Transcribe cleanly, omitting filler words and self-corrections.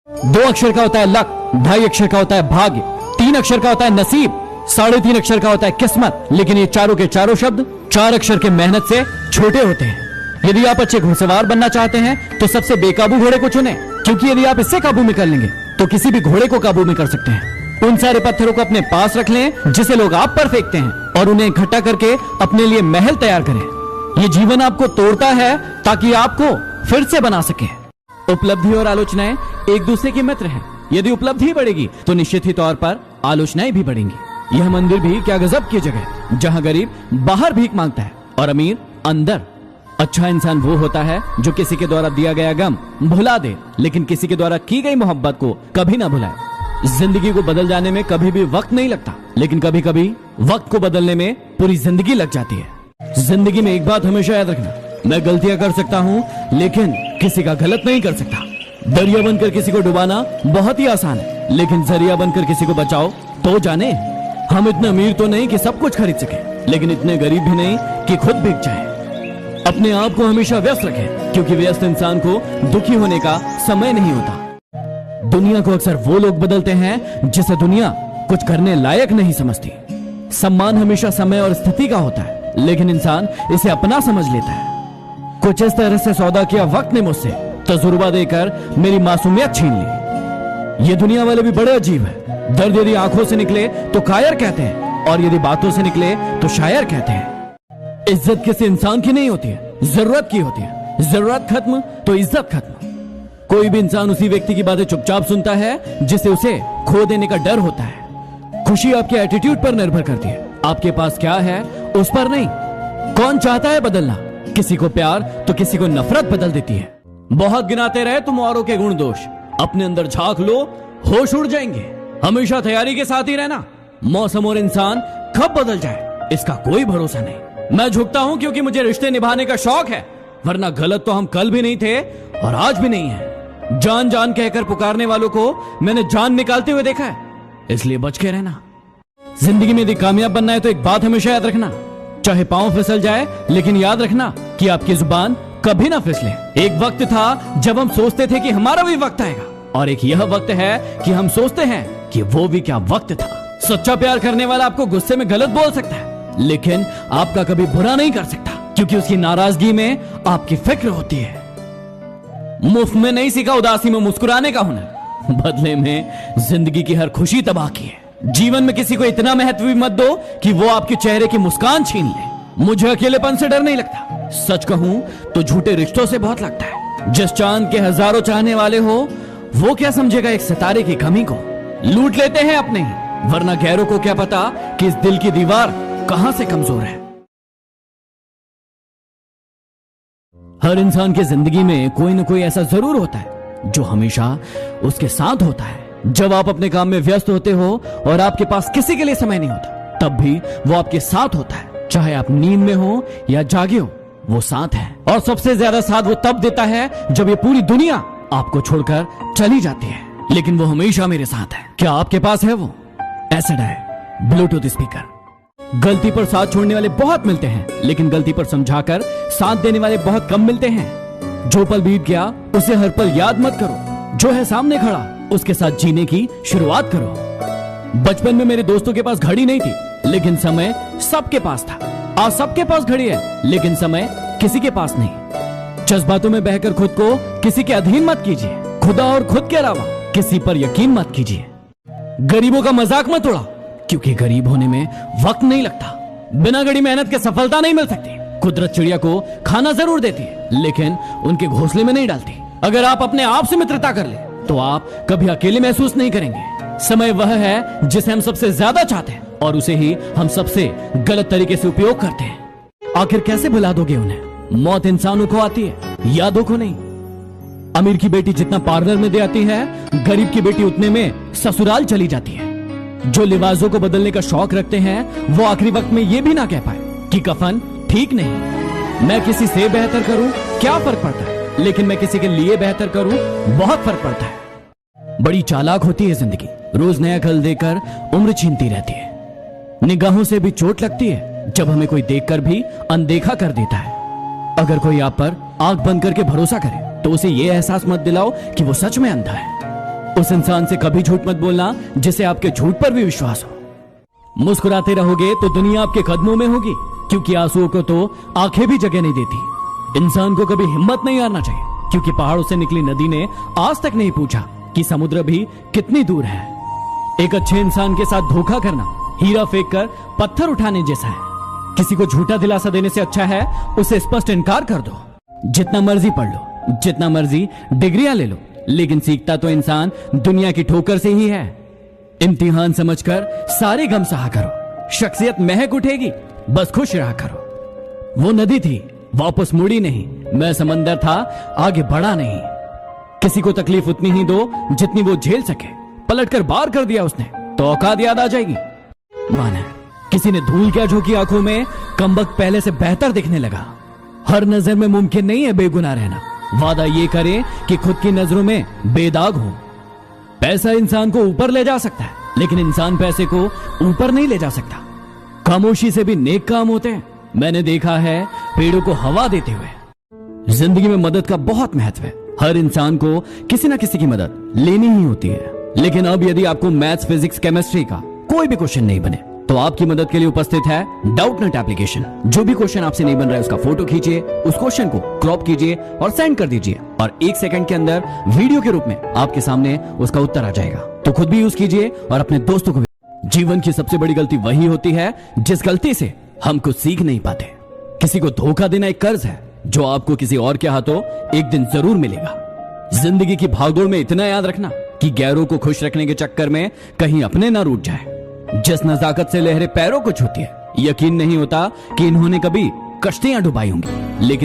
2 अक्षर का होता है लक, 2.5 अक्षर का होता है भाग्य, 3 अक्षर का होता है नसीब, 3.5 अक्षर का होता है किस्मत। लेकिन ये चारों के चारों शब्द 4 अक्षर के मेहनत से छोटे होते हैं। यदि आप अच्छे घुड़सवार बनना चाहते हैं तो सबसे बेकाबू घोड़े को चुनें, क्योंकि यदि आप इससे काबू में कर लेंगे तो किसी भी घोड़े को काबू में कर सकते हैं। उन सारे पत्थरों को अपने पास रख लें जिसे लोग आप पर फेंकते हैं, और उन्हें इकट्ठा करके अपने लिए महल तैयार करें। ये जीवन आपको तोड़ता है ताकि आपको फिर से बना सके। उपलब्धि और आलोचनाएं एक दूसरे के मित्र हैं। यदि उपलब्धि बढ़ेगी तो निश्चित ही तौर पर आलोचनाएं भी बढ़ेंगी। यह मंदिर भी क्या गजब की जगह है, जहां गरीब बाहर भीख मांगता है और अमीर अंदर। अच्छा इंसान वो होता है जो किसी के द्वारा दिया गया गम भुला दे, लेकिन किसी के द्वारा की गई मोहब्बत को कभी ना भुलाए। जिंदगी को बदल जाने में कभी भी वक्त नहीं लगता, लेकिन कभी कभी वक्त को बदलने में पूरी जिंदगी लग जाती है। जिंदगी में एक बात हमेशा याद रखना, मैं गलतियां कर सकता हूं लेकिन किसी का गलत नहीं कर सकता। दरिया बनकर किसी को डुबाना बहुत ही आसान है, लेकिन जरिया बनकर किसी को बचाओ तो जाने। हम इतने अमीर तो नहीं कि सब कुछ खरीद सके, लेकिन इतने गरीब भी नहीं कि खुद बिक जाए। अपने आप को हमेशा व्यस्त रखें, क्योंकि व्यस्त इंसान को दुखी होने का समय नहीं होता। दुनिया को अक्सर वो लोग बदलते हैं जिसे दुनिया कुछ करने लायक नहीं समझती। सम्मान हमेशा समय और स्थिति का होता है, लेकिन इंसान इसे अपना समझ लेता है। कुछ इस तरह से सौदा किया वक्त ने मुझसे, तजुर्बा देकर मेरी मासूमियत छीन ली। ये दुनिया वाले भी बड़े अजीब है। दर्द यदि आंखों से निकले तो कायर कहते हैं, और यदि बातों से निकले तो शायर कहते हैं। इज्जत किसी इंसान की नहीं होती है, जरूरत की होती है। जरूरत खत्म तो इज्जत खत्म। कोई भी इंसान उसी व्यक्ति की बातें चुपचाप सुनता है जिसे उसे खो देने का डर होता है। खुशी आपके एटीट्यूड पर निर्भर करती है, आपके पास क्या है उस पर नहीं। कौन चाहता है बदलना? किसी को प्यार तो किसी को नफरत बदल देती है। बहुत गिनाते रहे तुम औरों के गुण दोष, अपने अंदर झांक लो, होश उड़ जाएंगे। हमेशा तैयारी के साथ ही रहना, मौसम और इंसान कब बदल जाए इसका कोई भरोसा नहीं। मैं झुकता हूं क्योंकि मुझे रिश्ते निभाने का शौक है, वरना गलत तो हम कल भी नहीं थे और आज भी नहीं है। जान जान कहकर पुकारने वालों को मैंने जान निकालते हुए देखा है, इसलिए बच के रहना। जिंदगी में यदि कामयाब बनना है तो एक बात हमेशा याद रखना, चाहे पांव फिसल जाए लेकिन याद रखना कि आपकी जुबान कभी ना फिसले। एक वक्त था जब हम सोचते थे कि हमारा भी वक्त आएगा, और एक यह वक्त है कि हम सोचते हैं कि वो भी क्या वक्त था। सच्चा प्यार करने वाला आपको गुस्से में गलत बोल सकता है, लेकिन आपका कभी बुरा नहीं कर सकता, क्योंकि उसकी नाराजगी में आपकी फिक्र होती है। मुफ्त में नहीं सीखा उदासी में मुस्कुराने का हुनर, बदले में जिंदगी की हर खुशी तबाह की है। जीवन में किसी को इतना महत्व भी मत दो कि वो आपके चेहरे की मुस्कान छीन ले। मुझे अकेलेपन से डर नहीं लगता, सच कहूं तो झूठे रिश्तों से बहुत लगता है। जिस चांद के हजारों चाहने वाले हो वो क्या समझेगा एक सितारे की कमी को। लूट लेते हैं अपने ही, वरना गैरों को क्या पता कि इस दिल की दीवार कहां से कमजोर है। हर इंसान की जिंदगी में कोई ना कोई ऐसा जरूर होता है जो हमेशा उसके साथ होता है। जब आप अपने काम में व्यस्त होते हो और आपके पास किसी के लिए समय नहीं होता, तब भी वो आपके साथ होता है। चाहे आप नींद में हो या जागे हो, वो साथ है। और सबसे ज्यादा साथ वो तब देता है जब ये पूरी दुनिया आपको छोड़कर चली जाती है, लेकिन वो हमेशा मेरे साथ है। क्या आपके पास है वो? एसिड है, ब्लूटूथ स्पीकर। गलती पर साथ छोड़ने वाले बहुत मिलते हैं, लेकिन गलती पर समझाकर साथ देने वाले बहुत कम मिलते हैं। जो पल बीत गया उसे हर पल याद मत करो, जो है सामने खड़ा उसके साथ जीने की शुरुआत करो। बचपन में मेरे दोस्तों के पास घड़ी नहीं थी, लेकिन समय सबके पास था। आज सबके पास घड़ी है, लेकिन समय किसी के पास नहीं। जज्बातों में बहकर खुद को किसी के अधीन मत कीजिए। खुदा और खुद के अलावा किसी पर यकीन मत कीजिए। गरीबों का मजाक मत उड़ाओ, क्योंकि गरीब होने में वक्त नहीं लगता। बिना कड़ी मेहनत के सफलता नहीं मिल सकती। कुदरत चिड़िया को खाना जरूर देती है, लेकिन उनके घोंसले में नहीं डालती। अगर आप अपने आप से मित्रता कर ले तो आप कभी अकेले महसूस नहीं करेंगे। समय वह है जिसे हम सबसे ज्यादा चाहते हैं, और उसे ही हम सबसे गलत तरीके से उपयोग करते हैं। आखिर कैसे भुला दोगे उन्हें? मौत इंसानों को आती है, यादों को नहीं। अमीर की बेटी जितना पार्लर में दे आती है, गरीब की बेटी उतने में ससुराल चली जाती है। जो लिबासों को बदलने का शौक रखते हैं वो आखिरी वक्त में ये भी ना कह पाए कि कफन ठीक नहीं। मैं किसी से बेहतर करूं क्या फर्क पड़ता है, लेकिन मैं किसी के लिए बेहतर करूं बहुत फर्क पड़ता है। बड़ी चालाक होती है जिंदगी, रोज नया कल देकर उम्र छीनती रहती है। निगाहों से भी चोट लगती है जब हमें कोई देखकर भी अनदेखा कर देता है। अगर कोई आप पर आंख बंद करके भरोसा करे तो उसे यह एहसास मत दिलाओ कि वो सच में अंधा है। उस इंसान से कभी झूठ मत बोलना जिसे आपके झूठ पर भी विश्वास हो। मुस्कुराते रहोगे तो दुनिया आपके कदमों में होगी, क्योंकि आंसुओं को तो आंखें भी जगह नहीं देती। इंसान को कभी हिम्मत नहीं हारना चाहिए, क्योंकि पहाड़ों से निकली नदी ने आज तक नहीं पूछा कि समुद्र भी कितनी दूर है। एक अच्छे इंसान के साथ धोखा करना हीरा फेंक कर पत्थर उठाने जैसा है। किसी को झूठा दिलासा देने से अच्छा है उसे स्पष्ट इनकार कर दो। जितना मर्जी पढ़ लो, जितना मर्जी डिग्रियां ले लो, लेकिन सीखता तो इंसान दुनिया की ठोकर से ही है। इम्तिहान समझकर सारे गम सहा करो, शख्सियत महक उठेगी, बस खुश रहा करो। वो नदी थी, वापस मुड़ी नहीं। मैं समंदर था, आगे बढ़ा नहीं। किसी को तकलीफ उतनी ही दो जितनी वो झेल सके। पलटकर बार कर दिया उसने तो औकात याद आ जाएगी। माना किसी ने धूल क्या झोंकी आंखों में, कमबख्त पहले से बेहतर दिखने लगा। हर नजर में मुमकिन नहीं है बेगुनाह रहना। वादा ये करे कि खुद की नजरों में बेदाग हो। पैसा इंसान को ऊपर ले जा सकता है, लेकिन इंसान पैसे को ऊपर नहीं ले जा सकता। खामोशी से भी नेक काम होते हैं। मैंने देखा है पेड़ों को हवा देते हुए। जिंदगी में मदद का बहुत महत्व है। हर इंसान को किसी ना किसी की मदद लेनी ही होती है। लेकिन अब यदि आपको मैथ्स, फिजिक्स, केमिस्ट्री का कोई भी क्वेश्चन नहीं बने तो आपकी मदद के लिए उपस्थित है डाउटनेट एप्लीकेशन। जो भी क्वेश्चन आपसे नहीं बन रहा है उसका फोटो खींचिए, उस क्वेश्चन को क्रॉप कीजिए और सेंड कर दीजिए, और 1 सेकंड के अंदर वीडियो के रूप में आपके सामने उसका उत्तर आ जाएगा। तो खुद भी यूज कीजिए और अपने दोस्तों को भी। जीवन की सबसे बड़ी गलती वही होती है जिस गलती से हम कुछ सीख नहीं पाते। किसी को धोखा देना एक कर्ज है जो आपको किसी और के हाथों एक दिन जरूर मिलेगा। जिंदगी की भागदौड़ में इतना याद रखना कि गैरों को खुश रखने के चक्कर में कहीं अपने ना रूठ जाए। जिस नजाकत से लहरें पैरों को छूती है, यकीन नहीं होता कि इन्होंने कभी कश्तियां डुबाई होंगी, लेकिन